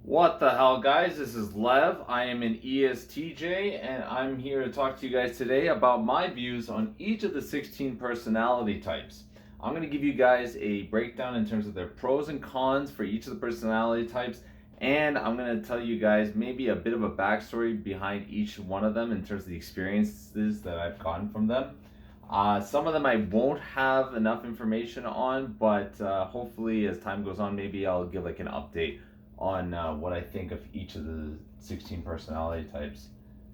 What the hell, guys? This is Lev. I am an ESTJ, and I'm here to talk to you guys today about my views on each of the 16 personality types. I'm going to give you guys a breakdown in terms of their pros and cons for each of the personality types, and I'm going to tell you guys maybe a bit of a backstory behind each one of them in terms of the experiences that I've gotten from them. Some of them I won't have enough information on, but hopefully as time goes on, maybe I'll give like an update on what I think of each of the 16 personality types,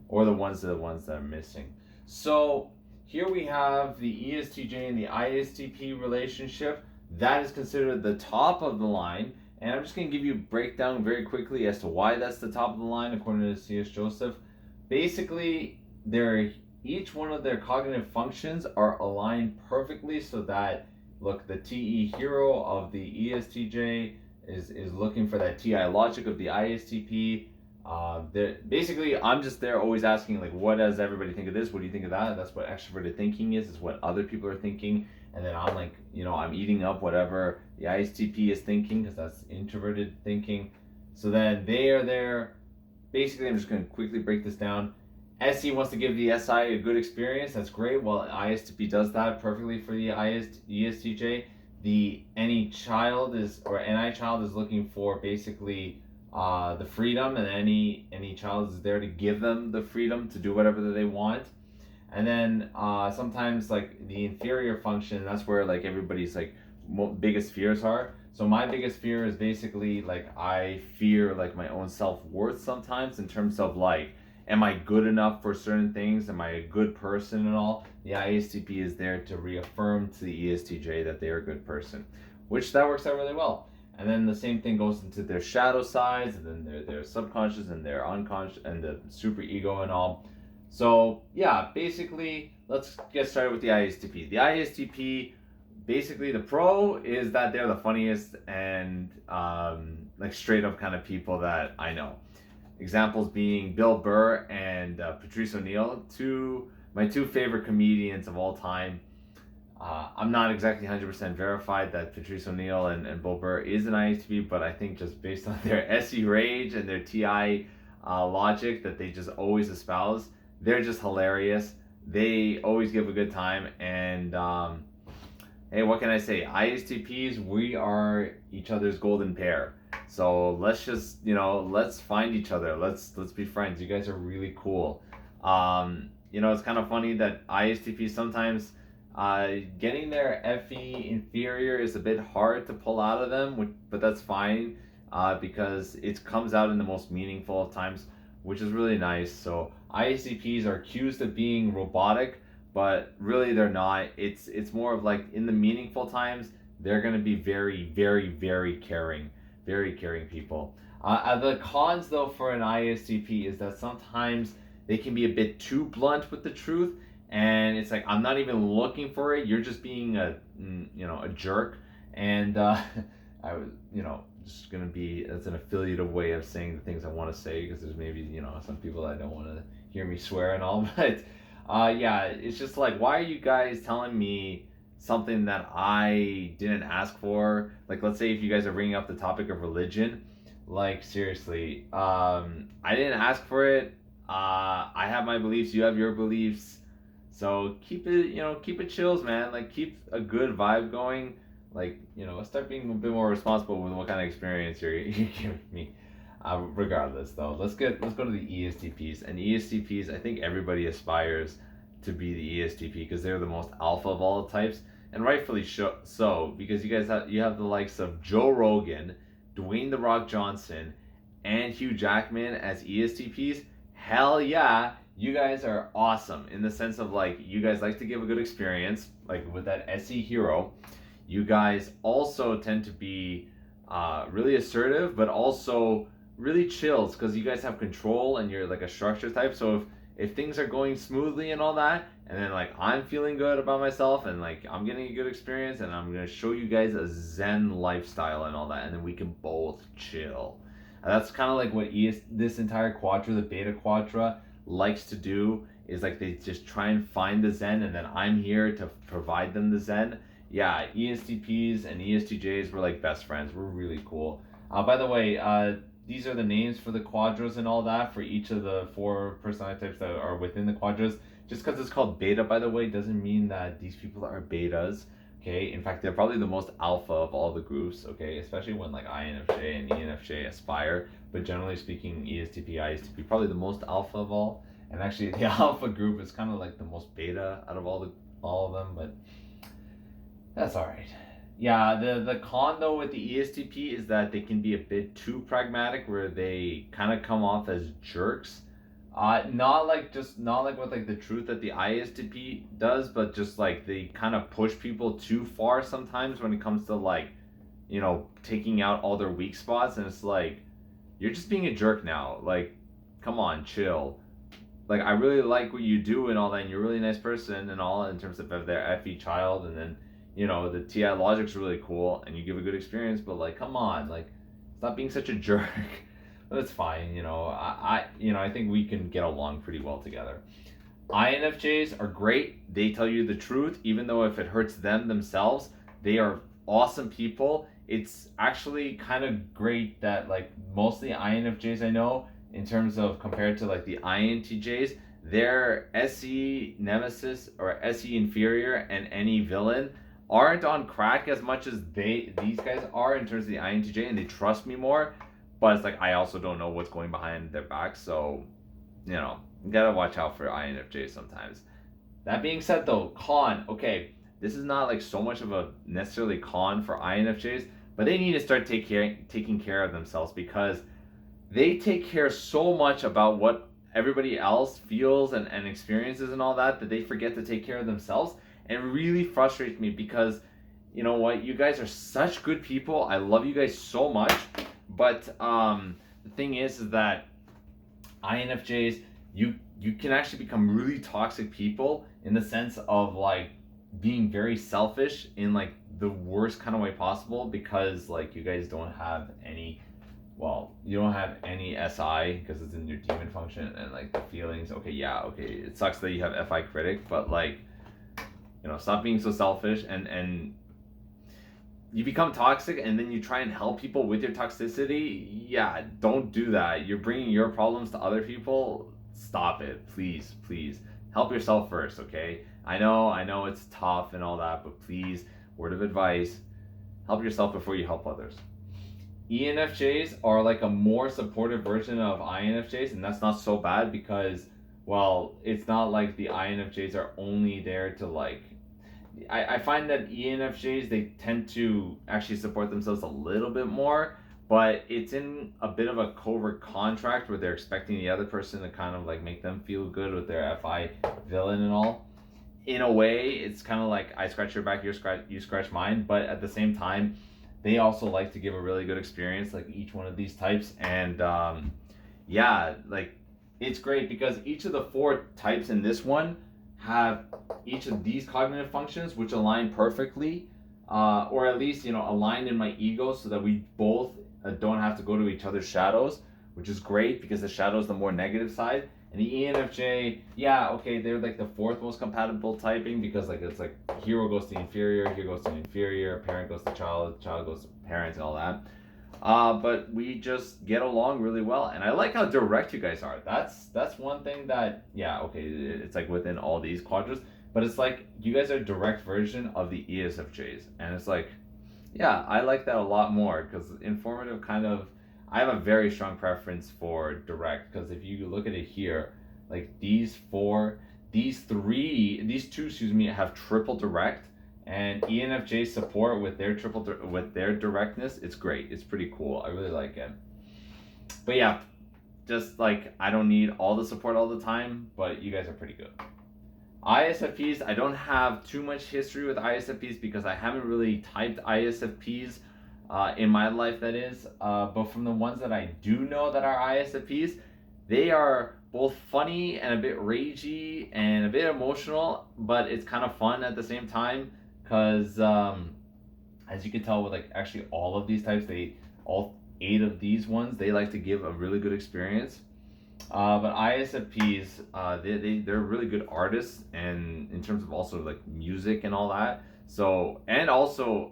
or the ones that are missing. So here we have the ESTJ and the ISTP relationship. That is considered the top of the line, and I'm just going to give you a breakdown very quickly as to why that's the top of the line according to C.S. Joseph. Basically, each one of their cognitive functions are aligned perfectly so that, look, the TE hero of the ESTJ is looking for that TI logic of the ISTP. Basically, I'm just there always asking, like, what does everybody think of this? What do you think of that? That's what extroverted thinking is what other people are thinking. And then I'm like, I'm eating up whatever the ISTP is thinking because that's introverted thinking. So then they are there. Basically, I'm just going to quickly break this down. SE wants to give the SI a good experience. That's great. Well, ISTP does that perfectly for the ESTJ. The NI child is looking for basically the freedom, and any child is there to give them the freedom to do whatever that they want. And then sometimes like the inferior function, that's where like everybody's like biggest fears are. So my biggest fear is basically like I fear like my own self-worth sometimes in terms of like, am I good enough for certain things? Am I a good person and all? The ISTP is there to reaffirm to the ESTJ that they are a good person, which that works out really well. And then the same thing goes into their shadow sides, and then their subconscious and their unconscious and the super ego and all. So yeah, basically, let's get started with the ISTP. The ISTP, basically, the pro is that they're the funniest and like straight up kind of people that I know. Examples being Bill Burr and Patrice O'Neill, my two favorite comedians of all time. I'm not exactly 100% verified that Patrice O'Neill and Bill Burr is an ISTP, but I think just based on their SE rage and their TI logic that they just always espouse, they're just hilarious. They always give a good time, and hey, what can I say? ISTPs, we are each other's golden pair. So let's just, let's find each other. Let's be friends. You guys are really cool. It's kind of funny that ISTP sometimes getting their FE inferior is a bit hard to pull out of them, but that's fine because it comes out in the most meaningful of times, which is really nice. So ISTPs are accused of being robotic, but really they're not. It's more of like in the meaningful times, they're going to be very, very, very caring people. The cons, though, for an ISTP is that sometimes they can be a bit too blunt with the truth, and it's like, I'm not even looking for it. You're just being a jerk, and I was, just gonna be, that's an affiliative way of saying the things I want to say, because there's maybe some people that don't want to hear me swear and all, but yeah, it's just like, why are you guys telling me something that I didn't ask for? Like, let's say if you guys are bringing up the topic of religion, like, seriously, I didn't ask for it. I have my beliefs, you have your beliefs, so keep it chills, man. Like, keep a good vibe going. Like, start being a bit more responsible with what kind of experience you're giving me. Regardless, though, let's go to the ESTPs. And ESTPs, I think everybody aspires to be the ESTP because they're the most alpha of all the types, and rightfully so, because you have the likes of Joe Rogan, Dwayne the Rock Johnson, and Hugh Jackman as ESTPs. Hell yeah, you guys are awesome in the sense of like, you guys like to give a good experience, like with that SE hero. You guys also tend to be really assertive, but also really chills because you guys have control and you're like a structure type. So if things are going smoothly and all that, and then like I'm feeling good about myself and like I'm getting a good experience, and I'm gonna show you guys a Zen lifestyle and all that, and then we can both chill. And that's kind of like what this entire quadra, the beta quadra, likes to do, is like they just try and find the Zen, and then I'm here to provide them the Zen. Yeah, ESTPs and ESTJs were like best friends. We're really cool. By the way, these are the names for the quadras and all that for each of the 4 personality types that are within the quadras. Just because it's called beta, by the way, doesn't mean that these people are betas. Okay, in fact, they're probably the most alpha of all the groups. Okay, especially when like INFJ and ENFJ aspire. But generally speaking, ESTP, ISTP, probably the most alpha of all. And actually, the alpha group is kind of like the most beta out of all of them. But that's all right. Yeah, the con though with the ESTP is that they can be a bit too pragmatic, where they kind of come off as jerks. Not like with like the truth that the ISTP does, but just like they kind of push people too far sometimes when it comes to like, taking out all their weak spots, and it's like, you're just being a jerk now. Like, come on, chill. Like, I really like what you do and all that, and you're a really nice person and all, in terms of their FE child, and then the TI logic's really cool and you give a good experience, but like, come on, like, stop being such a jerk. But it's fine. I think we can get along pretty well together. INFJs are great. They tell you the truth, even though if it hurts them themselves. They are awesome people. It's actually kind of great that like most of the INFJs I know, in terms of compared to like the INTJs, their SE nemesis or SE inferior and any villain aren't on crack as much as these guys are in terms of the INTJ, and they trust me more. But it's like, I also don't know what's going behind their back, so you gotta watch out for INFJ sometimes. That being said, though, con. Okay, this is not like so much of a necessarily con for INFJs, but they need to start taking care of themselves, because they take care so much about what everybody else feels and experiences and all that they forget to take care of themselves. And it really frustrates me, because you know what, you guys are such good people. I love you guys so much. But the thing is that INFJs, you can actually become really toxic people, in the sense of like being very selfish in like the worst kind of way possible, because like you guys don't have any, you don't have any SI because it's in your demon function, and like the feelings. Okay, it sucks that you have FI critic, but like, stop being so selfish, and you become toxic, and then you try and help people with your toxicity. Yeah, don't do that. You're bringing your problems to other people. Stop it, please. Help yourself first, okay? I know it's tough and all that, but please, word of advice, help yourself before you help others. ENFJs are like a more supportive version of INFJs, and that's not so bad, because it's not like the INFJs are only there to like, I find that ENFJs, they tend to actually support themselves a little bit more, but it's in a bit of a covert contract where they're expecting the other person to kind of like make them feel good with their FI villain and all. In a way, it's kind of like, I scratch your back, you scratch mine, but at the same time, they also like to give a really good experience, like each one of these types. And like, it's great because each of the 4 types in this one have each of these cognitive functions, which align perfectly, or at least aligned in my ego, so that we both don't have to go to each other's shadows, which is great, because the shadow is the more negative side. And the ENFJ, they're like the 4th most compatible typing, because like it's like hero goes to inferior, here goes to inferior, parent goes to child goes to parents, and all that. But we just get along really well, and I like how direct you guys are. That's one thing that, it's like within all these quadrants, but it's like you guys are a direct version of the ESFJs, and it's like, I like that a lot more, because informative kind of, I have a very strong preference for direct, because if you look at it here, like these two, have triple direct, and ENFJ support with their with their directness. It's great. It's pretty cool. I really like it. But yeah, just like, I don't need all the support all the time, but you guys are pretty good. ISFPs, I don't have too much history with ISFPs, because I haven't really typed ISFPs in my life, that is. But from the ones that I do know that are ISFPs, they are both funny and a bit ragey and a bit emotional, but it's kind of fun at the same time, because as you can tell with like actually all of these types, all 8 of these ones, they like to give a really good experience. But ISFPs, they're really good artists, and in terms of also like music and all that. So, and also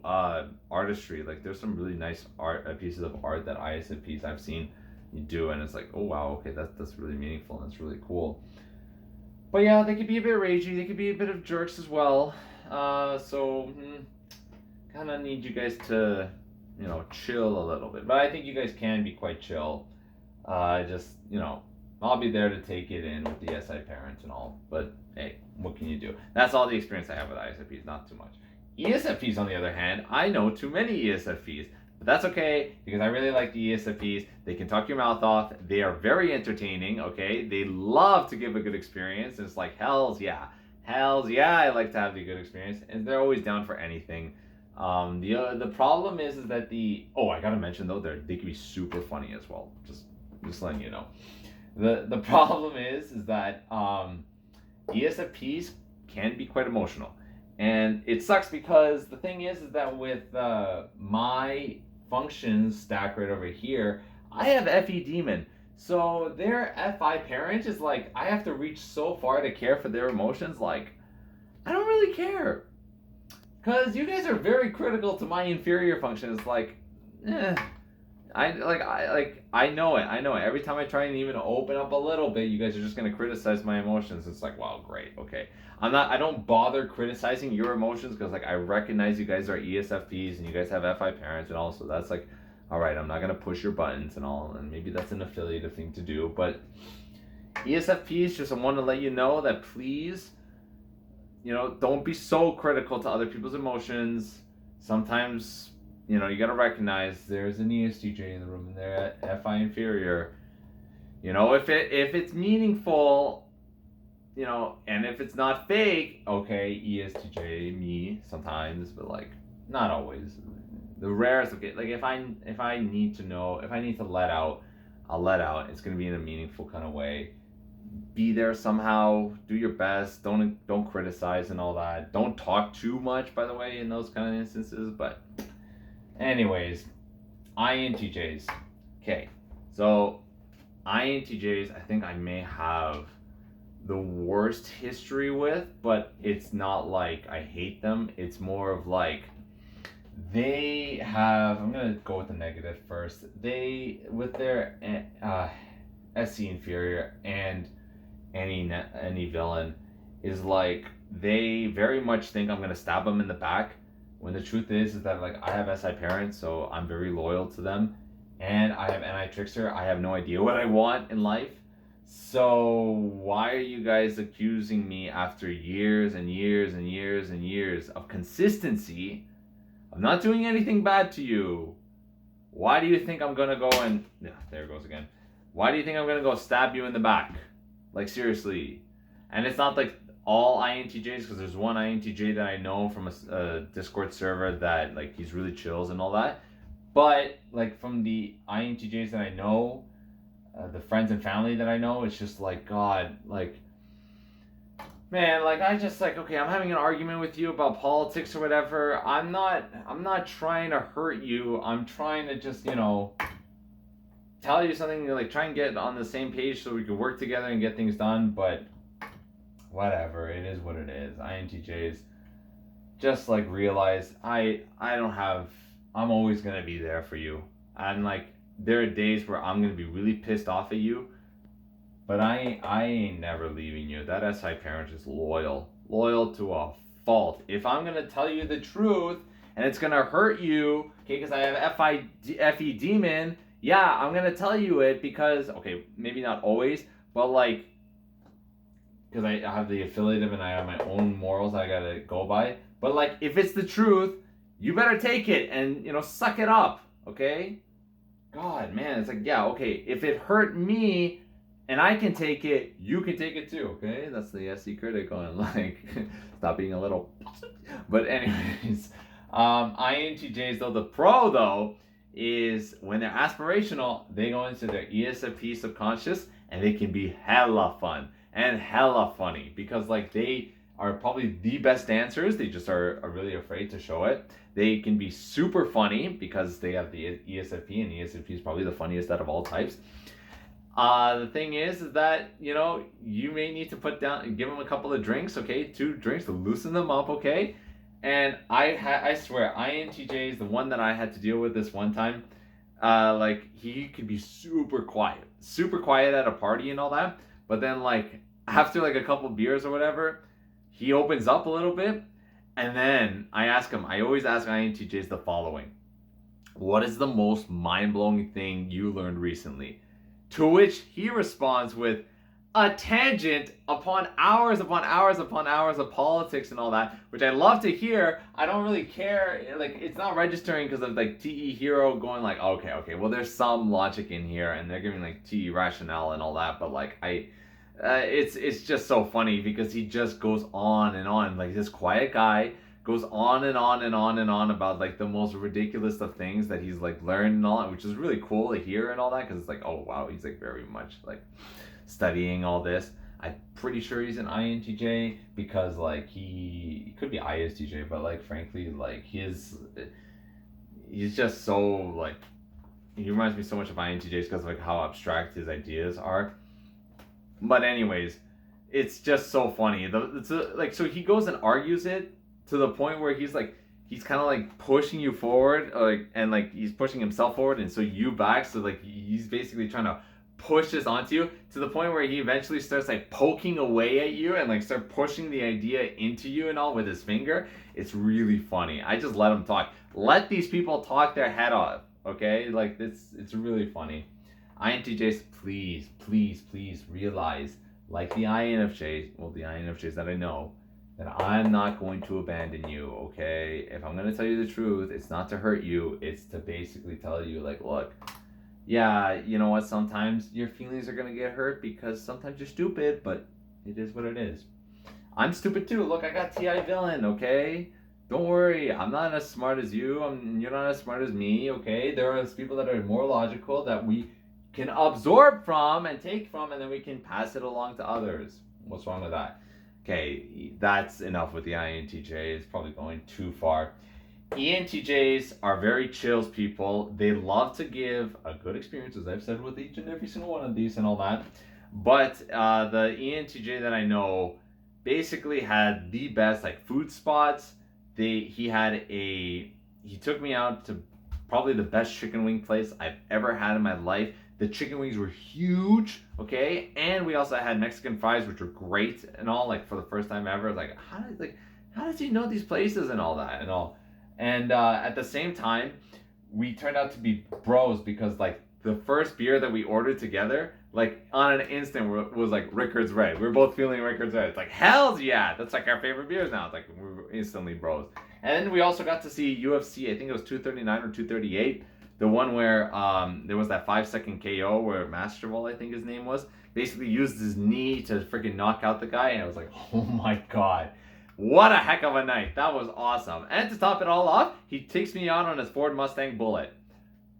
artistry. Like there's some really nice pieces of art that ISFPs I've seen you do, and it's like, oh wow, okay, that's really meaningful and it's really cool. But yeah, they could be a bit ragey. They could be a bit of jerks as well. Kind of need you guys to, chill a little bit. But I think you guys can be quite chill. Just, I'll be there to take it in with the SI parents and all. But hey, what can you do? That's all the experience I have with ISFPs, not too much. ESFPs, on the other hand, I know too many ESFPs. But that's okay, because I really like the ESFPs. They can talk your mouth off. They are very entertaining, okay? They love to give a good experience. And it's like, hells yeah. Hells yeah, I like to have the good experience. And they're always down for anything. The problem is that I gotta mention though, they can be super funny as well. Just letting you know. The problem is that ESFPs can be quite emotional, and it sucks because the thing is that with my functions stack right over here, I have FE demon. So their FI parent is like, I have to reach so far to care for their emotions. Like, I don't really care. Because you guys are very critical to my inferior function. It's like, I know it. I know it. Every time I try and even open up a little bit, you guys are just gonna criticize my emotions. It's like, wow, great, okay. I don't bother criticizing your emotions because like I recognize you guys are ESFPs and you guys have FI parents and all, so that's like, all right, I'm not gonna push your buttons and all, and maybe that's an affiliative thing to do, but ESFPs, just want to let you know that please, don't be so critical to other people's emotions. Sometimes, you gotta recognize there's an ESTJ in the room and they're at FI inferior. If it's meaningful, and if it's not fake, okay, ESTJ me sometimes, but like not always. The rarest, okay, like if I need to know, if I need to let out, I'll let out. It's gonna be in a meaningful kind of way. Be there somehow, do your best, don't criticize and all that. Don't talk too much, by the way, in those kind of instances. But anyways, INTJs. Okay, so INTJs, I think I may have the worst history with, but it's not like I hate them. It's more of like they have, I'm gonna go with the negative first. They, with their SC inferior and any villain, is like they very much think I'm gonna stab them in the back, when the truth is that like I have SI parents, so I'm very loyal to them, and I have NI trickster. I have no idea what I want in life. So why are you guys accusing me after years and years and years and years of consistency of not doing anything bad to you? Why do you think I'm gonna go and there it goes again? Why do you think I'm gonna go stab you in the back? Like seriously. And it's not like all INTJs, because there's one INTJ that I know from a Discord server that like he's really chills and all that. But like from the INTJs that I know, the friends and family that I know, it's just like, God, like, man, like I just like, okay, I'm having an argument with you about politics or whatever. I'm not trying to hurt you. I'm trying to just, tell you something, like try and get on the same page so we can work together and get things done. But whatever, it is what it is. INTJs, just like realize I'm always gonna be there for you. And like there are days where I'm gonna be really pissed off at you, but I ain't never leaving you. That SI parent is loyal to a fault. If I'm gonna tell you the truth and it's gonna hurt you, okay, because I have FE demon, yeah, I'm gonna tell you it because, okay, maybe not always, but like, because I have the affiliative and I have my own morals I gotta go by. But like, if it's the truth, you better take it and suck it up, okay? God, man, it's like, yeah, okay, if it hurt me and I can take it, you can take it too, okay? That's the SC critic going, like, stop being a little. But anyways, INTJs though, the pro though, is when they're aspirational, they go into their ESFP subconscious and they can be hella fun and hella funny because like they are probably the best dancers. They just are really afraid to show it. They can be super funny because they have the ESFP, and ESFP is probably the funniest out of all types. The thing is that, you may need to give them a couple of drinks, okay? 2 drinks to loosen them up, okay? And I swear, INTJ is the one that I had to deal with this one time. Like he could be super quiet at a party and all that. But then like after like a couple beers or whatever, he opens up a little bit. And then I ask him. I always ask INTJs the following: what is the most mind-blowing thing you learned recently? To which he responds with a tangent upon hours upon hours of politics and all that, which I love to hear. I don't really care. Like, it's not registering because of like TE Hero going like, okay, well, there's some logic in here, and they're giving like TE rationale and all that, but like it's just so funny because he just goes on and on. Like, this quiet guy goes on and on and on and on about like the most ridiculous of things that he's like learned and all that, which is really cool to hear and all that, because it's like, oh wow, he's like very much like studying all this. I'm pretty sure he's an INTJ because like he could be ISTJ, but like frankly, like he's just so like, he reminds me so much of INTJs because of like how abstract his ideas are. But anyways, it's just so funny. So he goes and argues it to the point where he's kind of like pushing you forward, like, and like he's pushing himself forward, and so you back. So like he's basically trying to push this onto you to the point where he eventually starts like poking away at you and like start pushing the idea into you and all with his finger. It's really funny. I just let him talk. Let these people talk their head off. Okay, like it's really funny. INTJs, please realize, like the INFJs, well, the INFJs that I know, that I'm not going to abandon you, okay? If I'm going to tell you the truth, it's not to hurt you. It's to basically tell you, like, look, yeah, you know what? Sometimes your feelings are going to get hurt because sometimes you're stupid, but it is what it is. I'm stupid too. Look, I got TI villain, okay? Don't worry. I'm not as smart as you. You're not as smart as me, okay? There are people that are more logical that we can absorb from and take from, and then we can pass it along to others. What's wrong with that? Okay, that's enough with the INTJ. It's probably going too far. ENTJs are very chills people. They love to give a good experience, as I've said with each and every single one of these and all that. But the ENTJ that I know basically had the best like food spots. He took me out to probably the best chicken wing place I've ever had in my life. The chicken wings were huge, okay? And we also had Mexican fries, which were great and all, like for the first time ever. Like, how does he know these places and all that and all? And at the same time, we turned out to be bros because like the first beer that we ordered together, like on an instant was like Rickard's Red. We were both feeling Rickard's Red. It's like, hell yeah, that's like our favorite beers now. It's like we're instantly bros. And then we also got to see UFC. I think it was 239 or 238. The one where there was that 5-second KO where Masterwall, I think his name was, basically used his knee to freaking knock out the guy. And I was like, oh my God. What a heck of a night. That was awesome. And to top it all off, he takes me out on his Ford Mustang Bullet.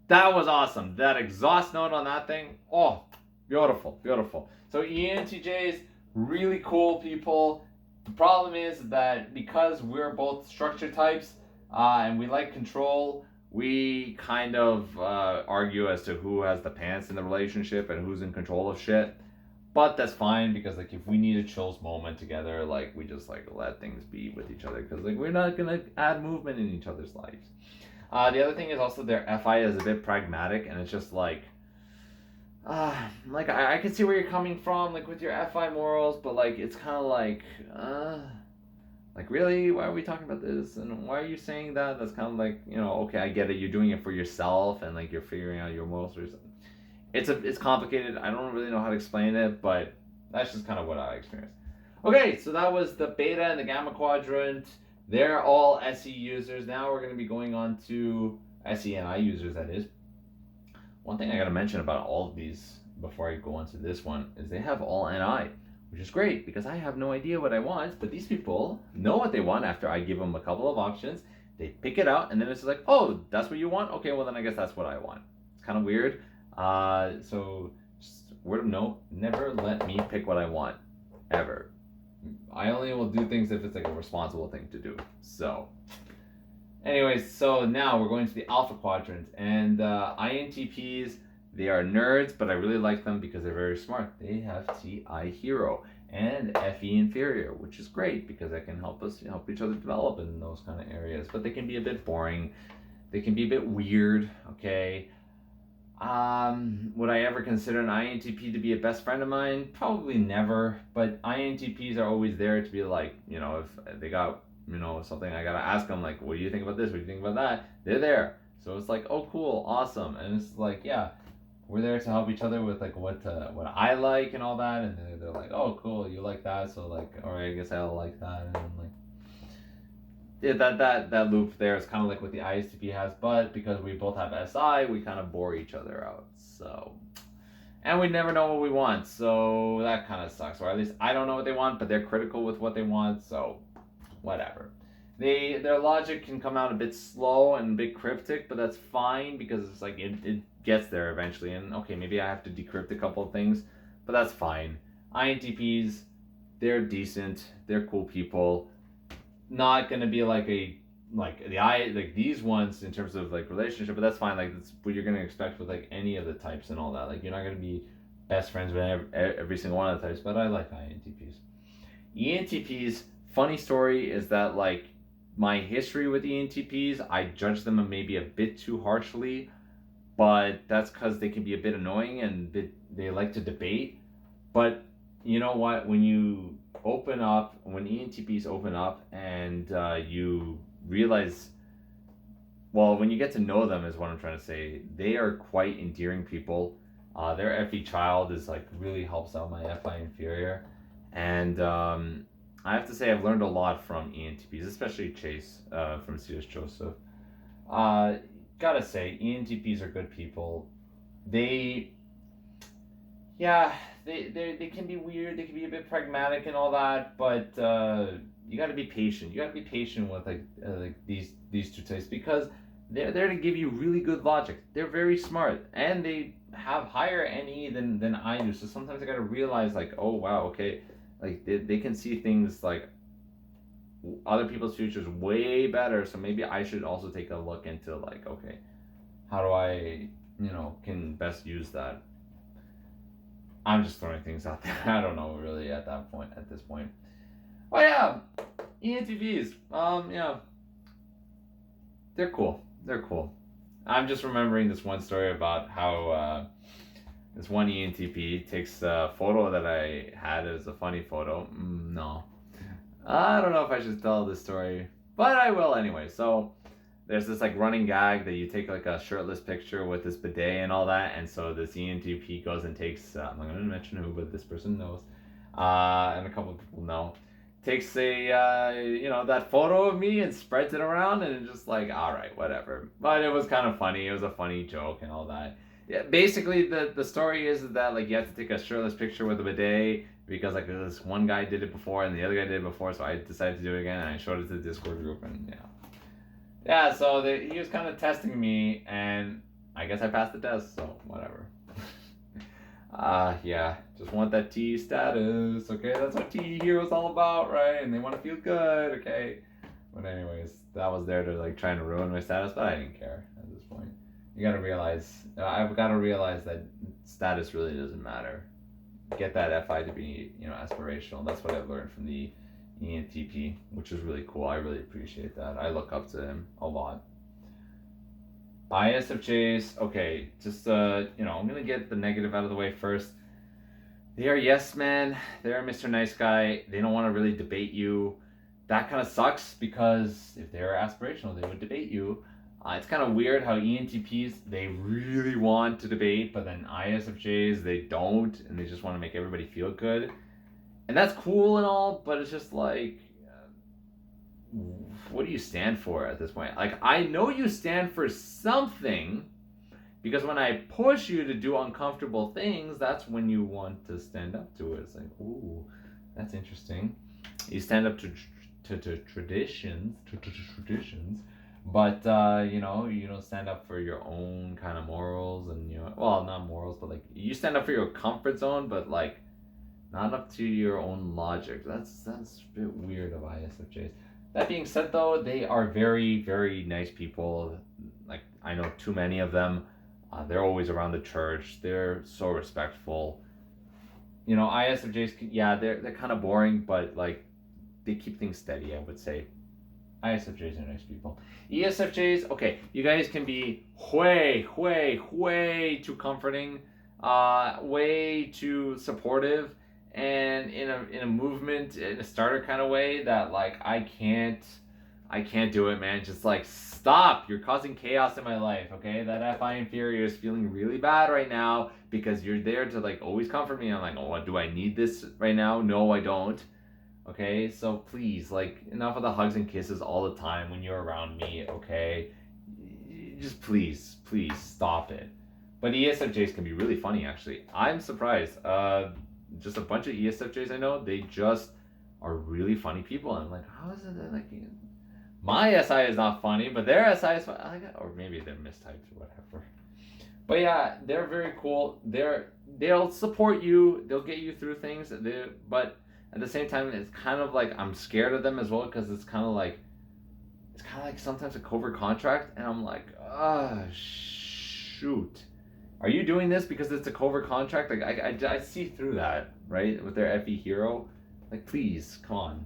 That was awesome. That exhaust note on that thing. Oh, beautiful, beautiful. So ENTJs, really cool people. The problem is that because we're both structure types and we like control, we kind of argue as to who has the pants in the relationship and who's in control of shit. But that's fine because like if we need a chills moment together, like we just like let things be with each other because like we're not gonna add movement in each other's lives. The other thing is also their FI is a bit pragmatic, and it's just like I can see where you're coming from, like with your FI morals, but like it's kind of like really, why are we talking about this, and why are you saying that? That's kind of like, you know, okay, I get it, you're doing it for yourself, and like you're figuring out your morals or something. It's complicated. I don't really know how to explain it, but that's just kind of what I experienced. Okay, so that was the beta and the gamma quadrant. They're all SE users. Now we're going to be going on to SE and I users, that is. One thing I got to mention about all of these before I go on to this one is they have all NI, which is great because I have no idea what I want, but these people know what they want after I give them a couple of options. They pick it out, and then it's like, oh, that's what you want? Okay, well then I guess that's what I want. It's kind of weird. So just word of note, never let me pick what I want, ever. I only will do things if it's like a responsible thing to do. So anyways, so now we're going to the alpha quadrant, and INTPs, they are nerds, but I really like them because they're very smart. They have TI Hero, and FE inferior, which is great because that can help us help each other develop in those kind of areas. But they can be a bit boring. They can be a bit weird. Okay. Would I ever consider an INTP to be a best friend of mine? Probably never. But INTPs are always there to be like, if they got, something I gotta ask them, like, what do you think about this? What do you think about that? They're there. So it's like, oh, cool, awesome. And it's like, yeah, we're there to help each other with like what I like and all that. And they're like, oh, cool, you like that, so like, all right, I guess I'll like that. And then, like, yeah, that loop there is kind of like what the ISTP has, but because we both have SI, we kind of bore each other out. So, and we never know what we want, so that kind of sucks. Or at least I don't know what they want, but they're critical with what they want, so whatever. Their logic can come out a bit slow and a bit cryptic, but that's fine because it's like it gets there eventually. And okay, maybe I have to decrypt a couple of things, but that's fine. INTPs, they're decent, they're cool people. Not gonna be like these ones in terms of like relationship, but that's fine. Like that's what you're gonna expect with like any of the types and all that. Like you're not gonna be best friends with every single one of the types. But I like INTPs. ENTPs. Funny story is that like my history with ENTPs, I judge them maybe a bit too harshly, but that's because they can be a bit annoying and they like to debate. But you know what? When ENTPs open up and you realize, well, when you get to know them, is what I'm trying to say, they are quite endearing people. Their FE child is like really helps out my FI inferior. And I have to say, I've learned a lot from ENTPs, especially Chase from C.S. Joseph. Gotta say, ENTPs are good people. They they can be weird. They can be a bit pragmatic and all that, but you got to be patient. You got to be patient with like these two types because they're there to give you really good logic. They're very smart and they have higher NE than I do. So sometimes I got to realize like, oh wow, okay, like they can see things like other people's futures way better. So maybe I should also take a look into like, okay, how do I can best use that. I'm just throwing things out there. I don't know really at this point. Oh yeah, ENTPs. Yeah, they're cool. They're cool. I'm just remembering this one story about how this one ENTP takes a photo that I had as a funny photo. No, I don't know if I should tell this story, but I will anyway. So there's this like running gag that you take like a shirtless picture with this bidet and all that, and so this ENTP goes and takes I'm not gonna mention who, but this person knows, and a couple of people know, takes a that photo of me and spreads it around, and it's just like, all right, whatever. But it was kind of funny. It was a funny joke and all that. Yeah, basically the story is that like you have to take a shirtless picture with a bidet because like this one guy did it before and the other guy did it before, so I decided to do it again and I showed it to the Discord group and yeah. Yeah, so he was kind of testing me, and I guess I passed the test, so whatever. Yeah, just want that T status, okay? That's what T Hero's all about, right? And they want to feel good, okay? But anyways, that was there to like trying to ruin my status, but I didn't care at this point. I've got to realize that status really doesn't matter. Get that FI to be, aspirational. That's what I've learned from the ENTP, which is really cool. I really appreciate that. I look up to him a lot. ISFJs, okay, just I'm gonna get the negative out of the way first. They are yes man. They're Mr. Nice Guy. They don't want to really debate you. That kind of sucks because if they're aspirational, they would debate you. It's kind of weird how ENTPs, they really want to debate, but then ISFJs, they don't, and they just want to make everybody feel good. And that's cool and all, but it's just like, what do you stand for at this point? Like, I know you stand for something, because when I push you to do uncomfortable things, that's when you want to stand up to it. It's like, ooh, that's interesting. You stand up to traditions, but you don't stand up for your own kind of morals and well, not morals, but like you stand up for your comfort zone, but like not up to your own logic. That's a bit weird of ISFJs. That being said, though, they are very, very nice people. Like, I know too many of them. They're always around the church. They're so respectful. You know, ISFJs, yeah, they're kind of boring, but like they keep things steady, I would say. ISFJs are nice people. ESFJs, okay, you guys can be way too comforting, way too supportive, and in a movement, in a starter kind of way that like I can't do it, man. Just like stop. You're causing chaos in my life, okay? That FI inferior is feeling really bad right now because you're there to like always comfort me. I'm like, oh, do I need this right now? No, I don't. Okay, so please, like, enough of the hugs and kisses all the time when you're around me, okay? Just please stop it. But ESFJs can be really funny, actually. I'm surprised. Just a bunch of ESFJs I know, they just are really funny people. I'm like, how is it that, like, my SI is not funny, but their SI is funny? Or maybe they're mistyped or whatever. But yeah, they're very cool. They'll support you. They'll get you through things. But at the same time, it's kind of like I'm scared of them as well because it's kind of like sometimes a covert contract, and I'm like, shoot. Are you doing this because it's a covert contract? Like I see through that, right? With their FE hero, like please, come on.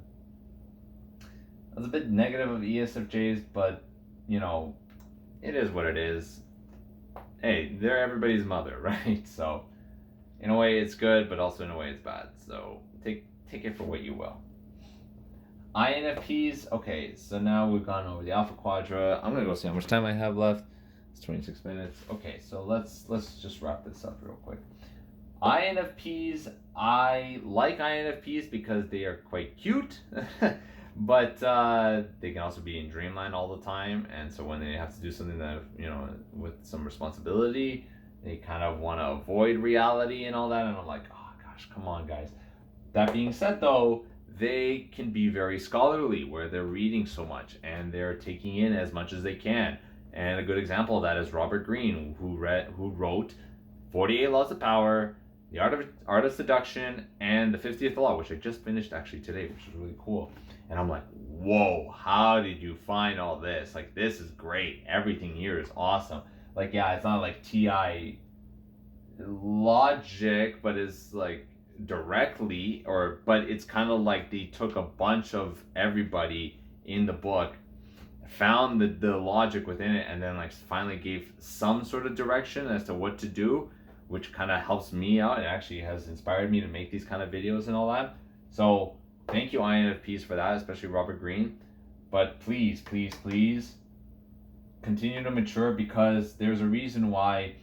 I was a bit negative of ESFJs, but you know, it is what it is. Hey, they're everybody's mother, right? So, in a way, it's good, but also in a way, it's bad. So take it for what you will. INFPs. Okay, so now we've gone over the Alpha Quadra. I'm gonna go see how much time I have left. It's 26 minutes. Okay, so let's just wrap this up real quick. INFPs. I like INFPs because they are quite cute. But they can also be in dreamland all the time, and so when they have to do something that, you know, with some responsibility, they kind of want to avoid reality and all that, and I'm like, oh gosh, come on guys. That being said though, they can be very scholarly where they're reading so much and they're taking in as much as they can, and a good example of that is Robert Greene, who wrote 48 Laws of Power, The Art of Seduction, and the 50th Law, which I just finished actually today, which is really cool. And I'm like, whoa, how did you find all this? Like, this is great. Everything here is awesome. Like, yeah, it's not like TI logic, but it's like directly, but it's kind of like they took a bunch of everybody in the book, found the logic within it, and then like finally gave some sort of direction as to what to do, which kind of helps me out. It actually has inspired me to make these kind of videos and all that. So thank you INFPs for that, especially Robert Greene. But please continue to mature, because there's a reason why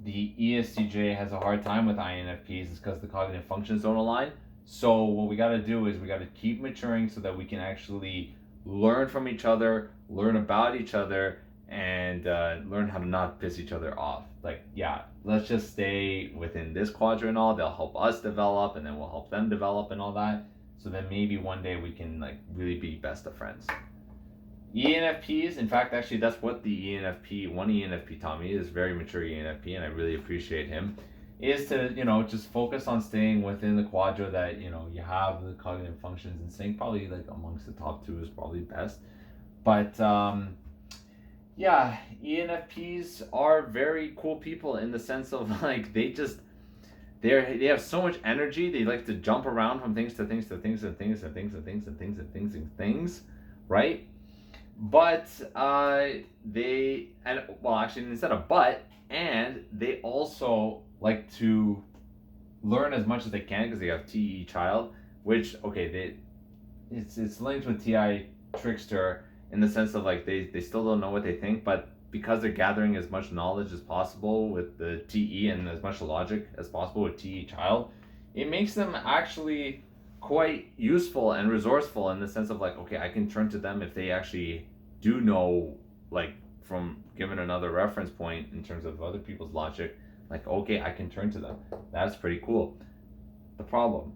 the ESTJ has a hard time with INFPs. Is because the cognitive functions don't align. So what we got to do is we got to keep maturing so that we can actually learn from each other, learn about each other, and learn how to not piss each other off. Like, yeah, let's just stay within this quadrant and all. They'll help us develop, and then we'll help them develop and all that. So then maybe one day we can like really be best of friends. ENFPs, in fact, actually that's what one ENFP taught me, is very mature ENFP, and I really appreciate him, is to, you know, just focus on staying within the quadra that, you know, you have the cognitive functions in sync. Probably like amongst the top two is probably best. But yeah, ENFPs are very cool people in the sense of like they have so much energy. They like to jump around from things to things to things and things and things and things and things and things and things, right? But they also like to learn as much as they can because they have TE child, which it's linked with TI trickster in the sense of like they still don't know what they think, but because they're gathering as much knowledge as possible with the TE and as much logic as possible with TE child, it makes them actually quite useful and resourceful in the sense of like, okay, I can turn to them if they actually do know, like from given another reference point in terms of other people's logic, like, okay, I can turn to them. That's pretty cool. The problem,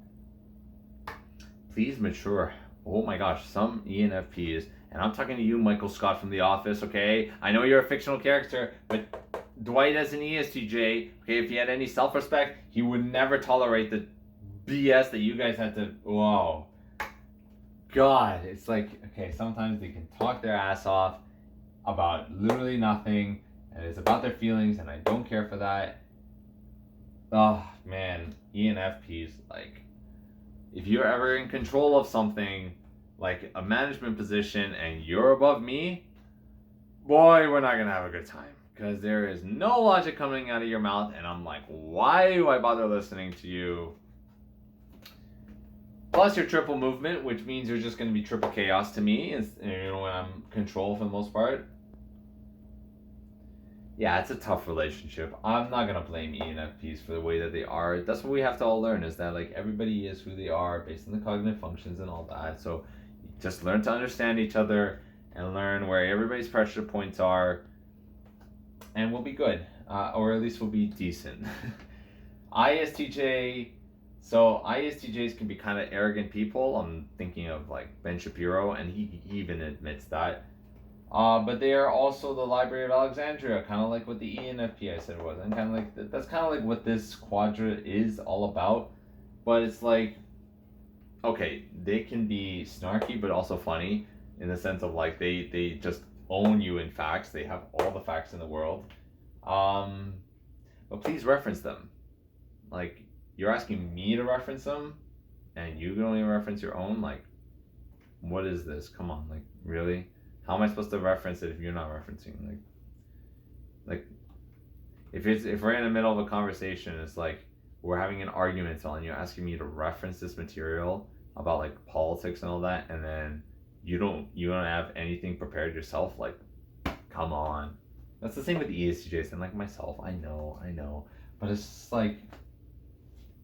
please mature. Oh my gosh, some ENFPs, and I'm talking to you, Michael Scott from The Office, okay? I know you're a fictional character, but Dwight as an ESTJ, okay, if he had any self-respect, he would never tolerate the BS that you guys had to, whoa. God, it's like, okay, sometimes they can talk their ass off about literally nothing, and it's about their feelings, and I don't care for that. Oh man, ENFPs, like, if you're ever in control of something, like a management position, and you're above me, boy, we're not gonna have a good time. Because there is no logic coming out of your mouth, and I'm like, why do I bother listening to you? Plus your triple movement, which means you're just gonna be triple chaos to me, and when I'm control for the most part. Yeah, it's a tough relationship. I'm not gonna blame ENFPs for the way that they are. That's what we have to all learn, is that like everybody is who they are based on the cognitive functions and all that. So just learn to understand each other and learn where everybody's pressure points are, and we'll be good, or at least we'll be decent. ISTJ. So ISTJs can be kind of arrogant people. I'm thinking of like Ben Shapiro, and he even admits that. But they are also the Library of Alexandria, kind of like what the ENFP I said was, and kind of like that's kind of like what this quadrant is all about. But it's like, okay, they can be snarky, but also funny in the sense of like they just own you in facts. They have all the facts in the world. Um, but please reference them. Like, you're asking me to reference them, and you can only reference your own. Like, what is this? Come on, like, really? How am I supposed to reference it if you're not referencing? Like if we're in the middle of a conversation, it's like we're having an argument, and you're asking me to reference this material about like politics and all that, and then you don't have anything prepared yourself. Like, come on. That's the same with ESTJs and like myself. I know, but it's just like,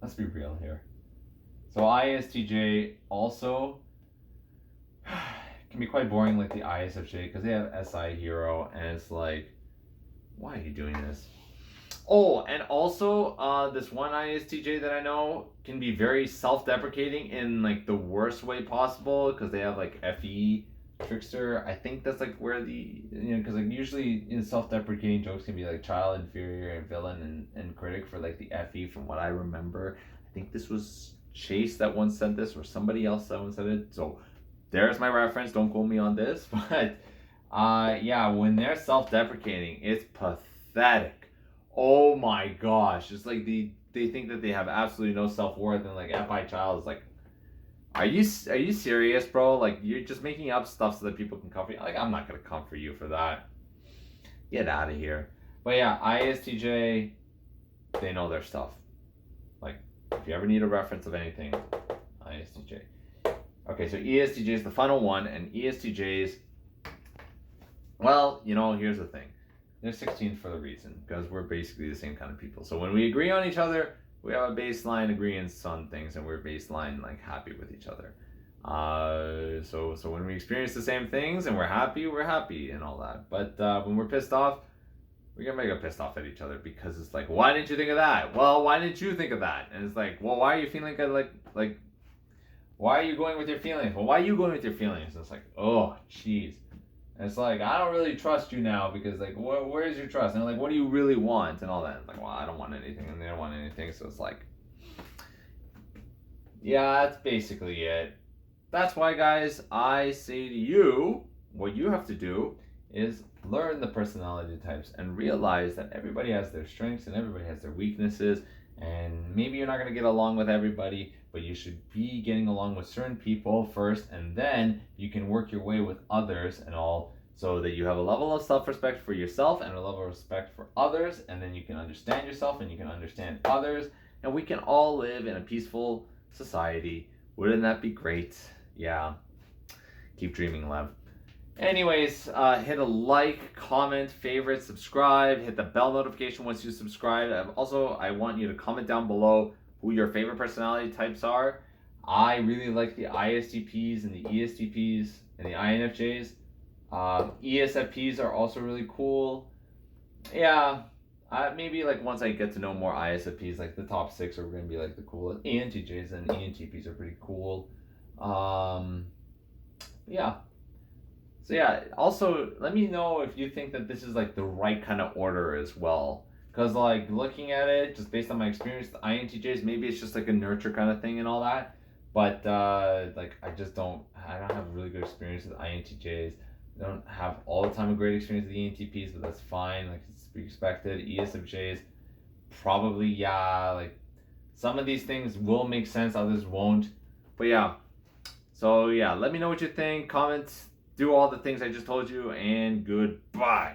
let's be real here. So ISTJ also can be quite boring, like the ISFJ, because they have SI hero, and it's like, why are you doing this? Oh, and also, this one ISTJ that I know can be very self-deprecating in like the worst way possible, because they have like FE trickster. I think that's like where because like usually in self-deprecating jokes can be like child, inferior, and villain, and critic for like the FE. From what I remember, I think this was Chase that once said this, or somebody else that once said it. So there's my reference. Don't quote me on this, but yeah, when they're self-deprecating, it's pathetic. Oh my gosh, it's like they think that they have absolutely no self-worth, and like FI child is like, are you serious, bro? Like, you're just making up stuff so that people can comfort you. Like, I'm not gonna comfort you for that. Get out of here. But yeah, ISTJ, they know their stuff. Like, if you ever need a reference of anything, ISTJ. Okay, so ESTJ is the final one, and ESTJs, well, here's the thing. They're 16 for a reason, because we're basically the same kind of people. So when we agree on each other, we have a baseline agreement on things, and we're baseline like happy with each other. So when we experience the same things and we're happy and all that. But when we're pissed off, we get mega pissed off at each other, because it's like, why didn't you think of that? Well, why didn't you think of that? And it's like, well, why are you feeling like why are you going with your feelings? Well, why are you going with your feelings? And it's like, oh, jeez. And it's like, I don't really trust you now, because like, where's your trust? And like, what do you really want? And all that. And like, well, I don't want anything, and they don't want anything. So it's like, yeah, that's basically it. That's why, guys, I say to you, what you have to do is learn the personality types and realize that everybody has their strengths and everybody has their weaknesses. And maybe you're not going to get along with everybody, but you should be getting along with certain people first, and then you can work your way with others and all, so that you have a level of self-respect for yourself and a level of respect for others, and then you can understand yourself and you can understand others, and we can all live in a peaceful society. Wouldn't that be great? Yeah. Keep dreaming, Lev. Anyways, hit a like, comment, favorite, subscribe, hit the bell notification once you subscribe. Also, I want you to comment down below who your favorite personality types are. I really like the ISTPs and the ESTPs and the INFJs. ESFPs are also really cool. Yeah, maybe like once I get to know more ISFPs, like the top 6 are going to be like the coolest. ENTJs and ENTPs are pretty cool. Yeah. So yeah, also let me know if you think that this is like the right kind of order as well. Because like looking at it, just based on my experience, the INTJs, maybe it's just like a nurture kind of thing and all that. But like I don't have really good experience with INTJs. I don't have all the time a great experience with ENTPs, but that's fine. Like, it's to be expected. ESFJs, probably, yeah, like some of these things will make sense, others won't. But yeah, so yeah, let me know what you think. Comments, do all the things I just told you, and goodbye.